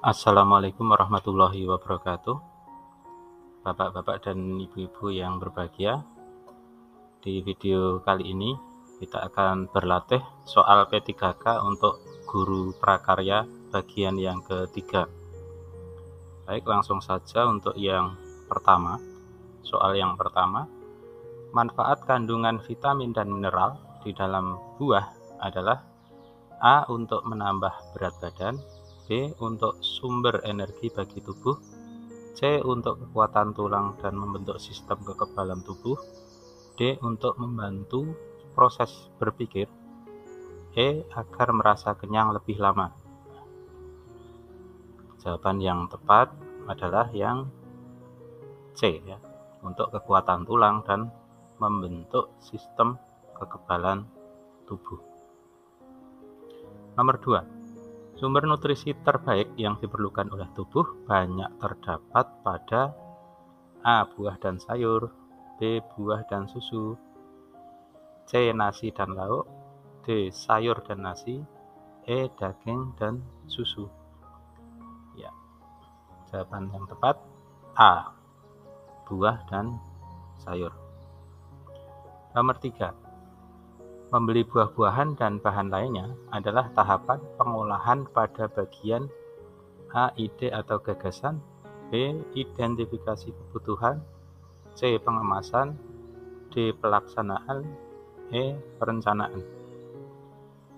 Assalamualaikum warahmatullahi wabarakatuh. Bapak-bapak dan ibu-ibu yang berbahagia, di video kali ini kita akan berlatih soal P3K untuk guru prakarya bagian yang ketiga. Baik, langsung saja untuk yang pertama. Soal yang pertama, manfaat kandungan vitamin dan mineral di dalam buah adalah A. Untuk menambah berat badan, B. Untuk sumber energi bagi tubuh, C. Untuk kekuatan tulang dan membentuk sistem kekebalan tubuh, D. Untuk membantu proses berpikir, E. Agar merasa kenyang lebih lama. Jawaban yang tepat adalah yang C, ya, untuk kekuatan tulang dan membentuk sistem kekebalan tubuh. Nomor 2. Sumber nutrisi terbaik yang diperlukan oleh tubuh banyak terdapat pada A. Buah dan sayur, B. Buah dan susu, C. Nasi dan lauk, D. Sayur dan nasi, E. Daging dan susu. Ya, jawaban yang tepat A. Buah dan sayur. Nomor 3. Membeli buah-buahan dan bahan lainnya adalah tahapan pengolahan pada bagian A. Ide atau gagasan, B. Identifikasi kebutuhan, C. Pengemasan, D. Pelaksanaan, E. Perencanaan.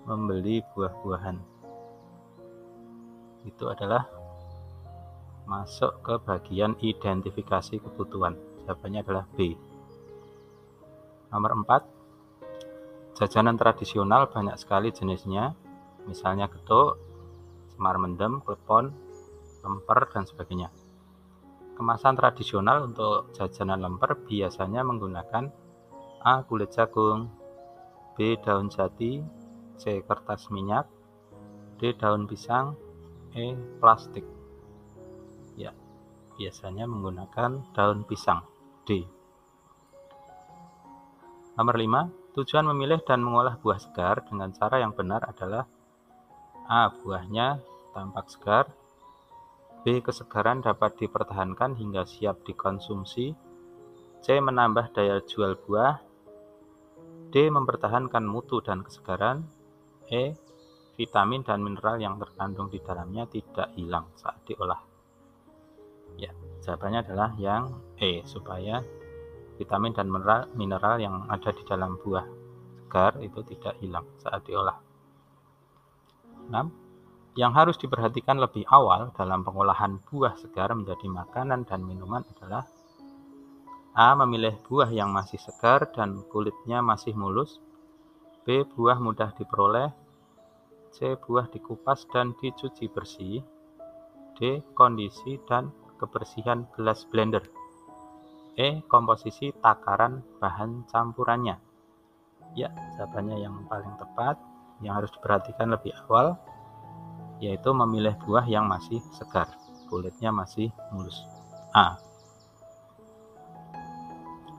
Membeli buah-buahan itu adalah masuk ke bagian identifikasi kebutuhan. Jawabannya adalah B. Nomor 4. Jajanan tradisional banyak sekali jenisnya, misalnya getuk, semar mendem, klepon, lemper, dan sebagainya. Kemasan tradisional untuk jajanan lemper biasanya menggunakan A. Kulit jagung, B. Daun jati, C. Kertas minyak, D. Daun pisang, E. Plastik. Ya, biasanya menggunakan daun pisang, D. Nomor 5. Tujuan memilih dan mengolah buah segar dengan cara yang benar adalah A. Buahnya tampak segar, B. Kesegaran dapat dipertahankan hingga siap dikonsumsi, C. Menambah daya jual buah, D. Mempertahankan mutu dan kesegaran, E. Vitamin dan mineral yang terkandung di dalamnya tidak hilang saat diolah. Ya, jawabannya adalah yang E, supaya vitamin dan mineral yang ada di dalam buah segar itu tidak hilang saat diolah. 6. Yang harus diperhatikan lebih awal dalam pengolahan buah segar menjadi makanan dan minuman adalah A. Memilih buah yang masih segar dan kulitnya masih mulus, B. Buah mudah diperoleh, C. Buah dikupas dan dicuci bersih, D. Kondisi dan kebersihan gelas blender, E. Komposisi takaran bahan campurannya. Ya, jawabannya yang paling tepat, yang harus diperhatikan lebih awal, yaitu memilih buah yang masih segar, kulitnya masih mulus. A.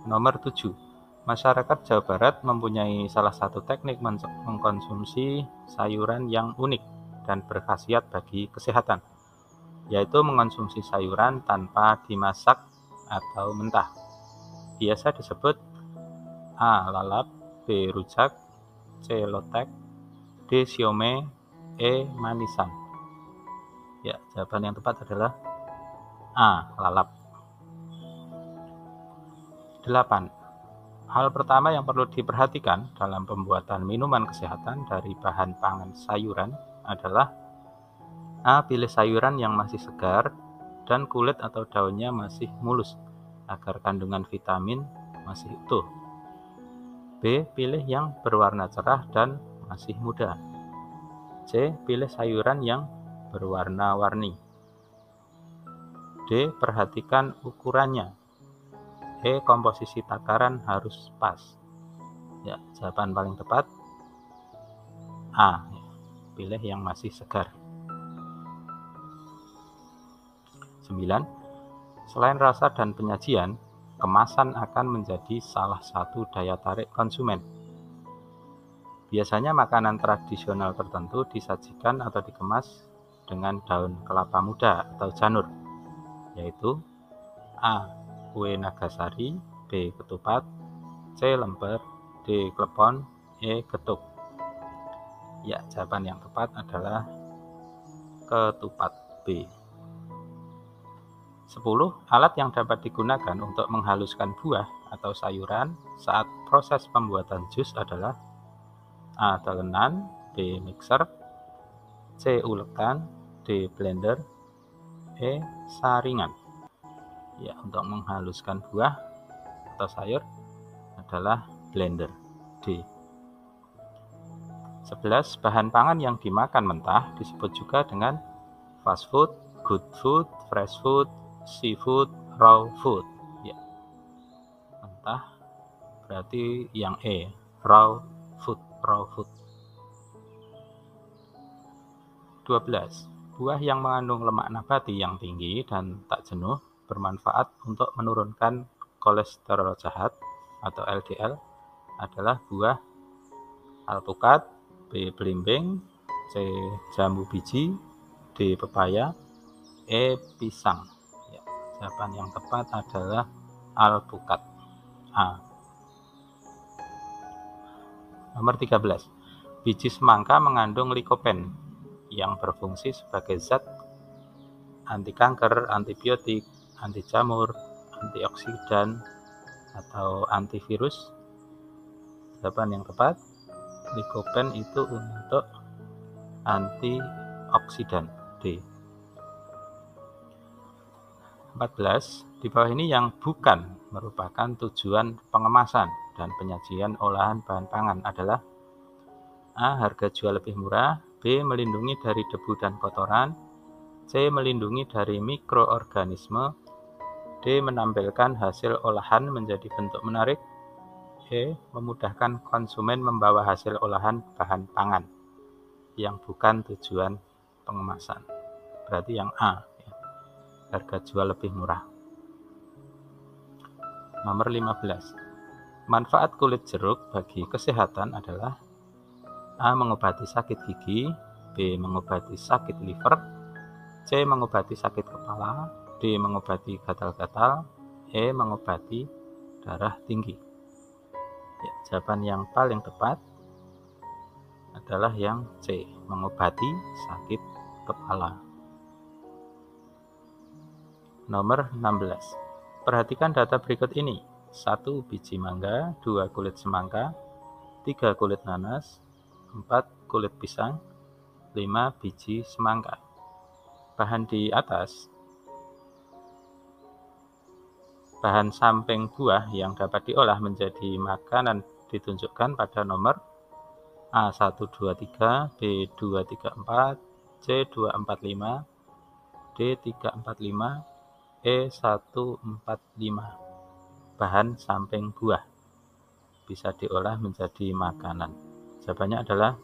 Nomor 7. Masyarakat Jawa Barat mempunyai salah satu teknik mengkonsumsi sayuran yang unik dan berkhasiat bagi kesehatan, yaitu mengkonsumsi sayuran tanpa dimasak atau mentah. Biasa disebut A. Lalap, B. Rujak, C. Lotek, D. Siomay, E. Manisan. Ya, jawaban yang tepat adalah A. Lalap. 8. Hal pertama yang perlu diperhatikan dalam pembuatan minuman kesehatan dari bahan pangan sayuran adalah A. Pilih sayuran yang masih segar dan kulit atau daunnya masih mulus agar kandungan vitamin masih utuh. B. Pilih yang berwarna cerah dan masih muda. C. Pilih sayuran yang berwarna-warni. D. Perhatikan ukurannya. E. Komposisi takaran harus pas. Ya, jawaban paling tepat A. Pilih yang masih segar. 9. Selain rasa dan penyajian, kemasan akan menjadi salah satu daya tarik konsumen. Biasanya makanan tradisional tertentu disajikan atau dikemas dengan daun kelapa muda atau janur, yaitu A. Kue nagasari, B. Ketupat, C. Lemper, D. Klepon, E. Getuk. Ya, jawaban yang tepat adalah ketupat, B. 10. Alat yang dapat digunakan untuk menghaluskan buah atau sayuran saat proses pembuatan jus adalah A. Talenan, B. Mixer, C. Ulekan, D. Blender, E. Saringan. Ya, untuk menghaluskan buah atau sayur adalah blender, D. 11. Bahan pangan yang dimakan mentah disebut juga dengan fast food, good food, fresh food, seafood, raw food. Ya, mentah berarti yang E, raw food. 12. Buah yang mengandung lemak nabati yang tinggi dan tak jenuh bermanfaat untuk menurunkan kolesterol jahat atau LDL adalah buah alpukat, B. Belimbing, C. Jambu biji, D. Pepaya, E. Pisang. Ya, jawaban yang tepat adalah alpukat, A. Nomor 13. Biji semangka mengandung likopen yang berfungsi sebagai zat anti kanker, antibiotik, anti jamur, antioksidan, atau antivirus. Jawaban yang tepat, likopen itu untuk antioksidan, D. 14. Di bawah ini yang bukan merupakan tujuan pengemasan dan penyajian olahan bahan pangan adalah A. Harga jual lebih murah, B. Melindungi dari debu dan kotoran, C. Melindungi dari mikroorganisme, D. Menampilkan hasil olahan menjadi bentuk menarik, E. Memudahkan konsumen membawa hasil olahan bahan pangan yang bukan tujuan pengemasan. Berarti yang A, ya. Harga jual lebih murah. Nomor 15. Manfaat kulit jeruk bagi kesehatan adalah A. Mengobati sakit gigi, B. Mengobati sakit liver, C. Mengobati sakit kepala, D. Mengobati gatal-gatal, E. Mengobati darah tinggi. Ya, jawaban yang paling tepat adalah yang C. Mengobati sakit kepala. Nomor 16. Perhatikan data berikut ini. 1. Biji mangga, 2. Kulit semangka, 3. Kulit nanas, 4. Kulit pisang, 5. Biji semangka. Bahan di atas, bahan samping buah yang dapat diolah menjadi makanan ditunjukkan pada nomor A123, B234, C245, D345, E145. Bahan samping buah bisa diolah menjadi makanan. Jawabannya adalah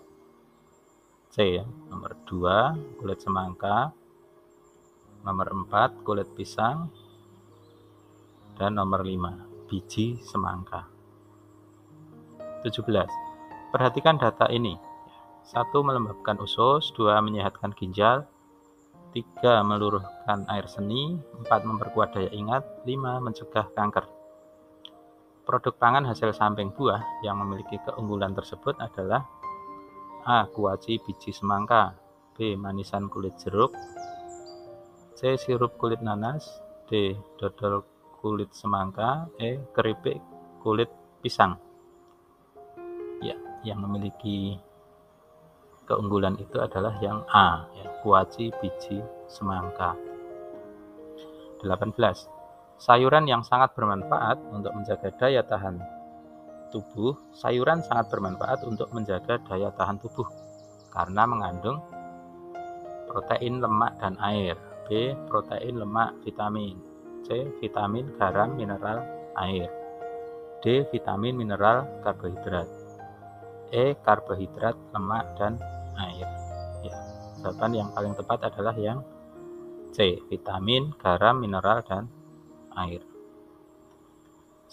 C, ya. Nomor 2, kulit semangka, nomor 4, kulit pisang, dan nomor 5, biji semangka. 17. Perhatikan data ini. 1. Melembabkan usus, 2. Menyehatkan ginjal, 3. Meluruhkan air seni, 4. Memperkuat daya ingat, 5. Mencegah kanker. Produk pangan hasil samping buah yang memiliki keunggulan tersebut adalah A. Kuaci biji semangka, B. Manisan kulit jeruk, C. Sirup kulit nanas, D. Dodol kulit semangka, E. Keripik kulit pisang. Ya, yang memiliki keunggulan itu adalah yang A, ya, kuaci biji semangka. 18. Sayuran yang sangat bermanfaat untuk menjaga daya tahan tubuh. Sayuran sangat bermanfaat untuk menjaga daya tahan tubuh karena mengandung protein, lemak, dan air. B. Protein, lemak, vitamin. C. Vitamin, garam, mineral, air. D. Vitamin, mineral, karbohidrat. E. Karbohidrat, lemak, dan air. Ya, jawaban yang paling tepat adalah yang C. Vitamin, garam, mineral, dan air.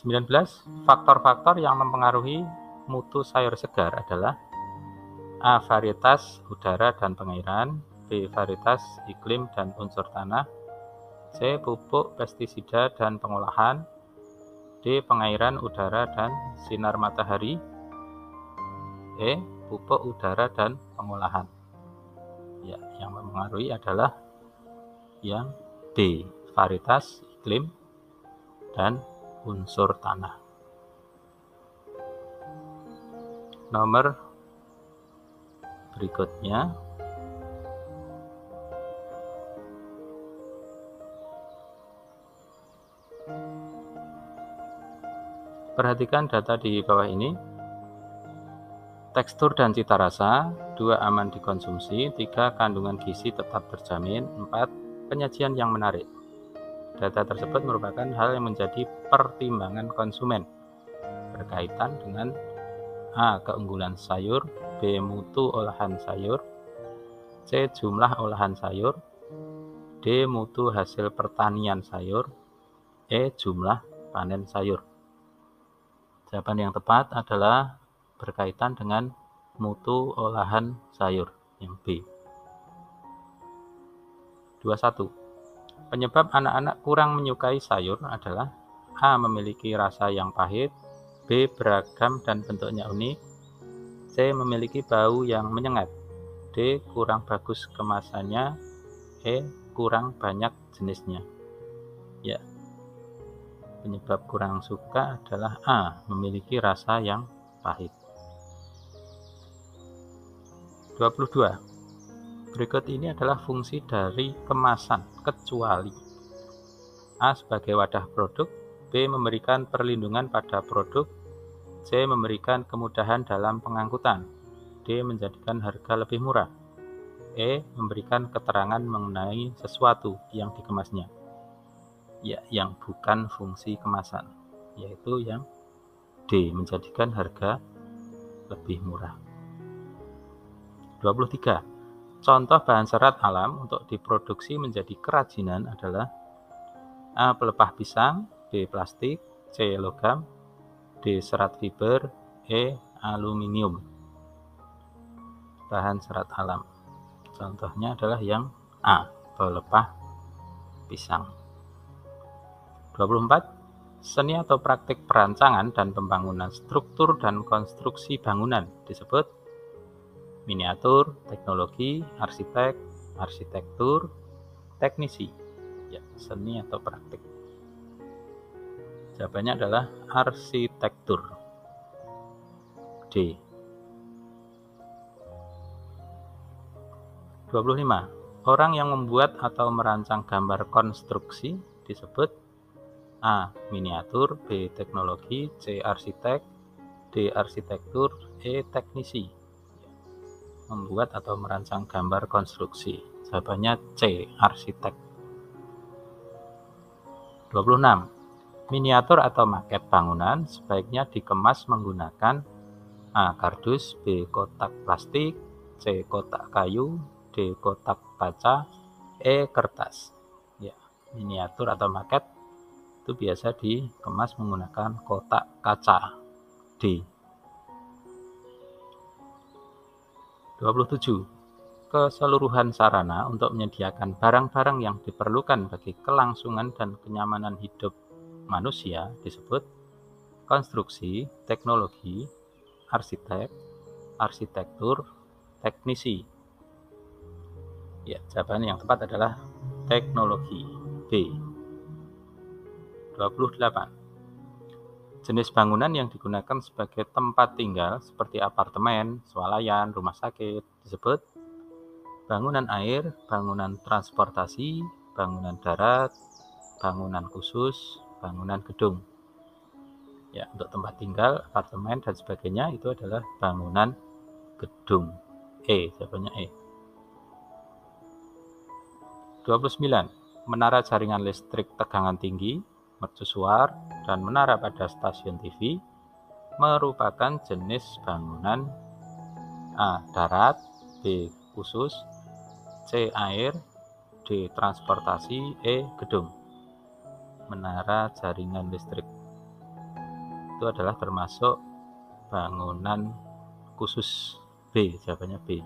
19. Faktor-faktor yang mempengaruhi mutu sayur segar adalah A. Varietas, udara, dan pengairan, B. B. Varietas, iklim, dan unsur tanah. C. Pupuk, pestisida, dan pengolahan. D. Pengairan udara dan sinar matahari. E. Pupuk udara dan pengolahan. Ya, yang mempengaruhi adalah yang D. Varietas, iklim, dan unsur tanah. Nomor berikutnya, perhatikan data di bawah ini. Tekstur dan cita rasa, 2 aman dikonsumsi, 3 kandungan gizi tetap terjamin, 4 penyajian yang menarik. Data tersebut merupakan hal yang menjadi pertimbangan konsumen berkaitan dengan A. Keunggulan sayur, B. Mutu olahan sayur, C. Jumlah olahan sayur, D. Mutu hasil pertanian sayur, E. Jumlah panen sayur. Jawaban yang tepat adalah berkaitan dengan mutu olahan sayur, yang B. 21. Penyebab anak-anak kurang menyukai sayur adalah A. Memiliki rasa yang pahit, B. Beragam dan bentuknya unik, C. Memiliki bau yang menyengat, D. Kurang bagus kemasannya, E. Kurang banyak jenisnya. Ya, penyebab kurang suka adalah A. Memiliki rasa yang pahit. 22. Berikut ini adalah fungsi dari kemasan kecuali A. Sebagai wadah produk, B. Memberikan perlindungan pada produk, C. Memberikan kemudahan dalam pengangkutan, D. Menjadikan harga lebih murah, E. Memberikan keterangan mengenai sesuatu yang dikemasnya. Ya, yang bukan fungsi kemasan, yaitu yang D. Menjadikan harga lebih murah. 23. Contoh bahan serat alam untuk diproduksi menjadi kerajinan adalah A. Pelepah pisang, B. Plastik, C. Logam, D. Serat fiber, E. Aluminium. Bahan serat alam, contohnya adalah yang A. Pelepah pisang. 24. Seni atau praktik perancangan dan pembangunan struktur dan konstruksi bangunan disebut miniatur, teknologi, arsitek, arsitektur, teknisi. Ya, seni atau praktik. Jawabannya adalah arsitektur. D. 25. Orang yang membuat atau merancang gambar konstruksi disebut A. Miniatur, B. Teknologi, C. Arsitek, D. Arsitektur, E. Teknisi. Membuat atau merancang gambar konstruksi. Jawabannya C. Arsitek. 26. Miniatur atau maket bangunan sebaiknya dikemas menggunakan A. Kardus, B. Kotak plastik, C. Kotak kayu, D. Kotak kaca, E. Kertas. Ya, miniatur atau maket itu biasa dikemas menggunakan kotak kaca. D. 27. Keseluruhan sarana untuk menyediakan barang-barang yang diperlukan bagi kelangsungan dan kenyamanan hidup manusia disebut konstruksi, teknologi, arsitek, arsitektur, teknisi. Ya, jawaban yang tepat adalah teknologi, B. 28. Jenis bangunan yang digunakan sebagai tempat tinggal seperti apartemen, swalayan, rumah sakit disebut bangunan air, bangunan transportasi, bangunan darat, bangunan khusus, bangunan gedung. Ya, untuk tempat tinggal, apartemen dan sebagainya itu adalah bangunan gedung. E, jawabannya E. 29. Menara jaringan listrik tegangan tinggi, mercusuar, dan menara pada stasiun TV merupakan jenis bangunan A. Darat, B. Khusus, C. Air, D. Transportasi, E. Gedung. Menara jaringan listrik itu adalah termasuk bangunan khusus. B, jawabannya B.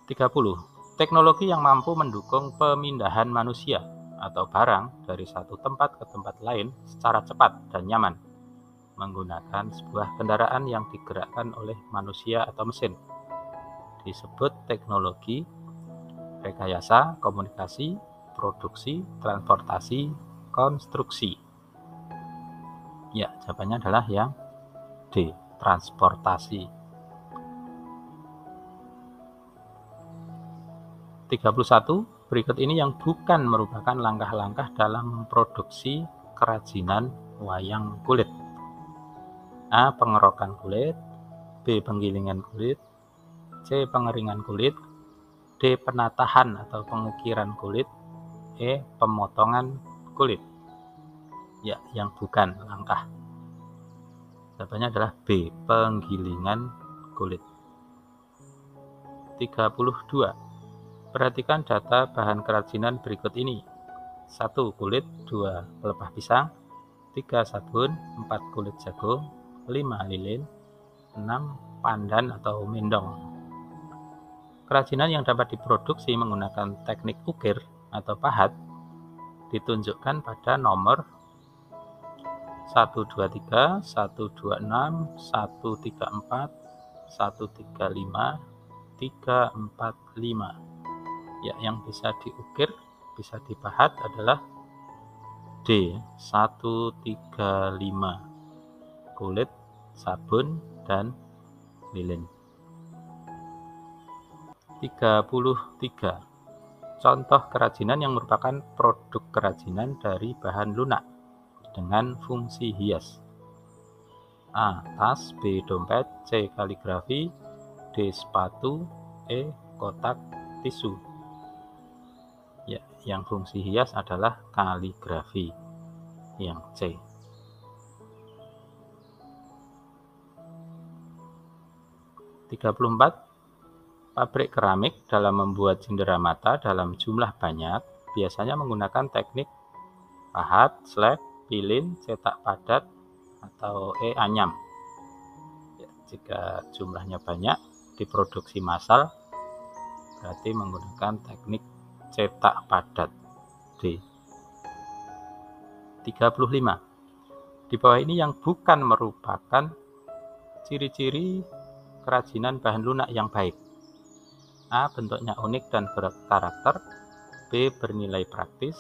30. Teknologi yang mampu mendukung pemindahan manusia atau barang dari satu tempat ke tempat lain secara cepat dan nyaman menggunakan sebuah kendaraan yang digerakkan oleh manusia atau mesin. Disebut teknologi rekayasa, komunikasi, produksi, transportasi, konstruksi. Ya, jawabannya adalah yang D, transportasi. 31. Berikut ini yang bukan merupakan langkah-langkah dalam memproduksi kerajinan wayang kulit. A. Pengerokan kulit, B. Penggilingan kulit, C. Pengeringan kulit, D. Penatahan atau pengukiran kulit, E. Pemotongan kulit. Ya, yang bukan langkah. Jawabannya adalah B. Penggilingan kulit. 32. Perhatikan data bahan kerajinan berikut ini. 1. Kulit, 2. Pelepah pisang, 3. Sabun, 4. Kulit jagung, 5. Lilin, 6. Pandan atau mendong. Kerajinan yang dapat diproduksi menggunakan teknik ukir atau pahat ditunjukkan pada nomor 123, 126, 134, 135, 345. Ya, yang bisa diukir, bisa dipahat adalah D, 135. Kulit, sabun, dan lilin. 33. Contoh kerajinan yang merupakan produk kerajinan dari bahan lunak dengan fungsi hias. A. Tas, B. Dompet, C. Kaligrafi, D. Sepatu, E. Kotak tisu. Ya, yang fungsi hias adalah kaligrafi, yang C. 34. Pabrik keramik dalam membuat cindera mata dalam jumlah banyak biasanya menggunakan teknik pahat, slab, pilin, cetak padat, atau anyam. Ya, jika jumlahnya banyak diproduksi massal berarti menggunakan teknik cetak padat, D. 35. Di bawah ini yang bukan merupakan ciri-ciri kerajinan bahan lunak yang baik. A. Bentuknya unik dan berkarakter, B. Bernilai praktis,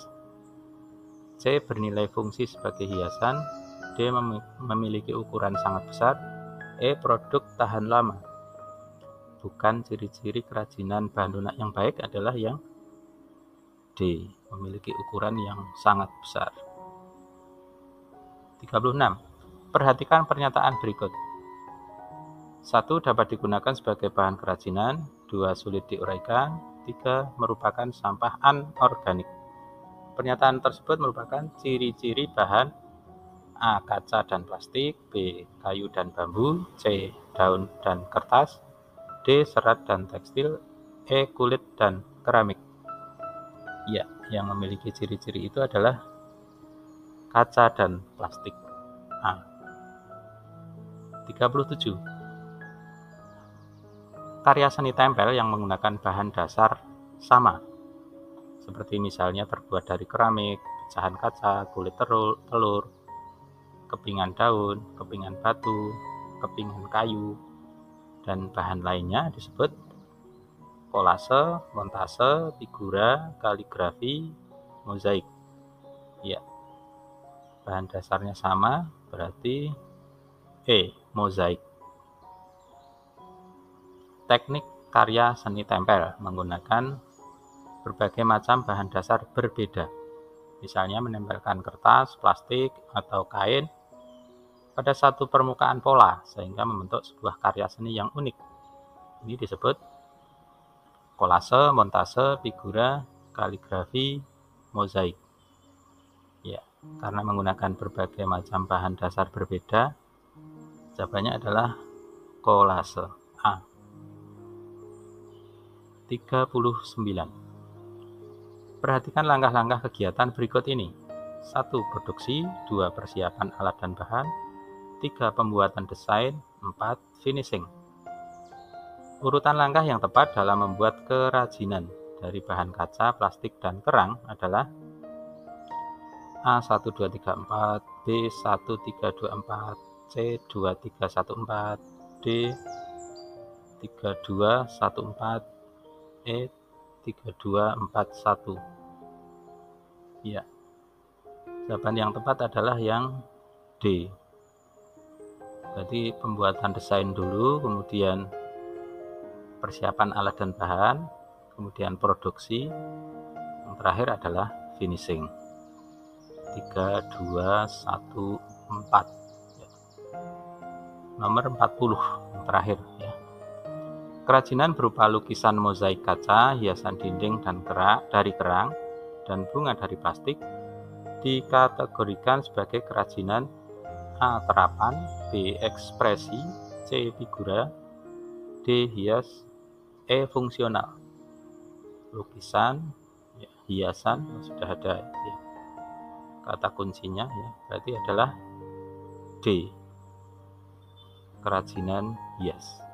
C. Bernilai fungsi sebagai hiasan, D. Memiliki ukuran sangat besar, E. Produk tahan lama. Bukan ciri-ciri kerajinan bahan lunak yang baik adalah yang D. Memiliki ukuran yang sangat besar. 36. Perhatikan pernyataan berikut. 1. Dapat digunakan sebagai bahan kerajinan, 2. Sulit diuraikan, 3. Merupakan sampah anorganik. Pernyataan tersebut merupakan ciri-ciri bahan A. Kaca dan plastik, B. Kayu dan bambu, C. Daun dan kertas, D. Serat dan tekstil, E. Kulit dan keramik. Ya, yang memiliki ciri-ciri itu adalah kaca dan plastik. A. 37. Karya seni tempel yang menggunakan bahan dasar sama, seperti misalnya terbuat dari keramik, pecahan kaca, kulit telur, kepingan daun, kepingan batu, kepingan kayu, dan bahan lainnya disebut kolase, montase, figura, kaligrafi, mozaik. Ya, bahan dasarnya sama, berarti E. Mozaik. Teknik karya seni tempel menggunakan berbagai macam bahan dasar berbeda, misalnya menempelkan kertas, plastik, atau kain pada satu permukaan pola sehingga membentuk sebuah karya seni yang unik. Ini disebut kolase, montase, figura, kaligrafi, mozaik. Ya, karena menggunakan berbagai macam bahan dasar berbeda, jawabannya adalah kolase. A. 39. Perhatikan langkah-langkah kegiatan berikut ini. 1. Produksi, 2. Persiapan alat dan bahan, 3. Pembuatan desain, 4. Finishing. Urutan langkah yang tepat dalam membuat kerajinan dari bahan kaca, plastik, dan kerang adalah A1234, B1324, C2314, D3214, E3241. Ya, jawaban yang tepat adalah yang D. Berarti pembuatan desain dulu, kemudian persiapan alat dan bahan, kemudian produksi, yang terakhir adalah finishing. 3, 2, 1, 4. Nomor 40 yang terakhir ya. Kerajinan berupa lukisan mozaik kaca, hiasan dinding dan dari kerang, dan bunga dari plastik dikategorikan sebagai kerajinan A. Terapan, B. Ekspresi, C. Figura, D. Hias, E. Fungsional. Lukisan, ya, hiasan sudah ada ya, kata kuncinya ya, berarti adalah D. Kerajinan hias.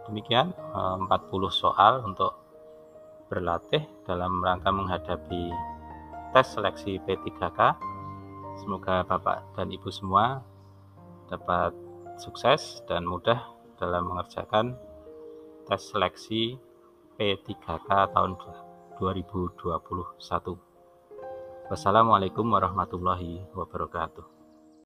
Demikian 40 soal untuk berlatih dalam rangka menghadapi tes seleksi P3K. Semoga Bapak dan Ibu semua dapat sukses dan mudah dalam mengerjakan tes seleksi P3K tahun 2021. Wassalamualaikum warahmatullahi wabarakatuh.